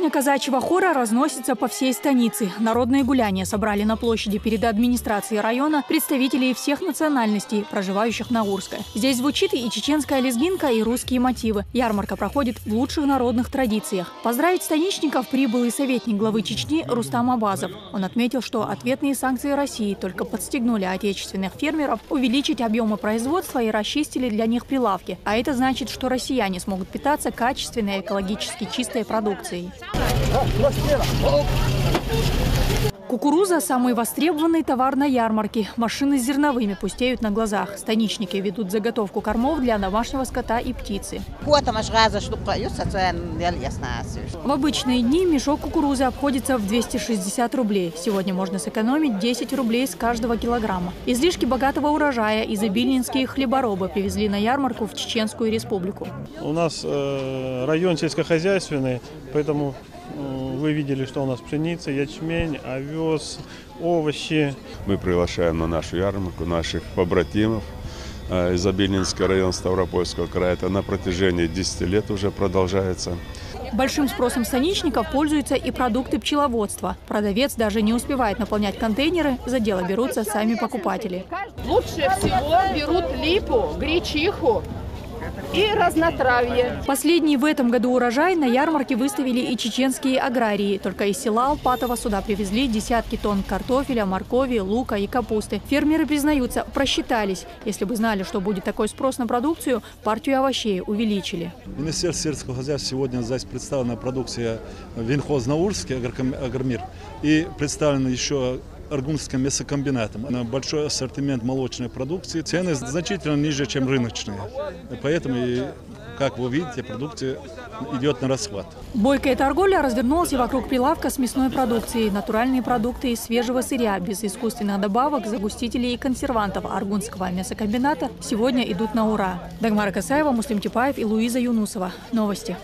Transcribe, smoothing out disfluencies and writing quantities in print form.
Песня казачьего хора разносится по всей станице. Народные гуляния собрали на площади перед администрацией района представителей всех национальностей, проживающих на Урской. Здесь звучит и чеченская лезгинка, и русские мотивы. Ярмарка проходит в лучших народных традициях. Поздравить станичников прибыл и советник главы Чечни Рустам Абазов. Он отметил, что ответные санкции России только подстегнули отечественных фермеров увеличить объемы производства и расчистили для них прилавки. А это значит, что россияне смогут питаться качественной, экологически чистой продукцией. Кукуруза – самый востребованный товар на ярмарке. Машины с зерновыми пустеют на глазах. Станичники ведут заготовку кормов для домашнего скота и птицы. В обычные дни мешок кукурузы обходится в 260 рублей. Сегодня можно сэкономить 10 рублей с каждого килограмма. Излишки богатого урожая изобильнинские хлеборобы привезли на ярмарку в Чеченскую республику. У нас район сельскохозяйственный, поэтому вы видели, что у нас пшеница, ячмень, овес, овощи. Мы приглашаем на нашу ярмарку наших побратимов. Изобильнинский район Ставропольского края. Это на протяжении 10 лет уже продолжается. Большим спросом станичников пользуются и продукты пчеловодства. Продавец даже не успевает наполнять контейнеры, за дело берутся сами покупатели. Лучше всего берут липу, гречиху и разнотравье. Последний в этом году урожай на ярмарке выставили и чеченские аграрии. Только из села Алпатово сюда привезли десятки тонн картофеля, моркови, лука и капусты. Фермеры признаются, просчитались. Если бы знали, что будет такой спрос на продукцию, партию овощей увеличили. Министерство сельского хозяйства сегодня здесь представлена продукция Винхоз Наурский, Агромир, и представлена еще Аргунским мясокомбинатом. Большой ассортимент молочной продукции. Цены значительно ниже, чем рыночные. Поэтому, как вы видите, продукция идет на расхват. Бойкая торговля развернулась и вокруг прилавка с мясной продукцией. Натуральные продукты из свежего сырья, без искусственных добавок, загустителей и консервантов Аргунского мясокомбината сегодня идут на ура. Дагмара Касаева, Муслим Типаев и Луиза Юнусова. Новости.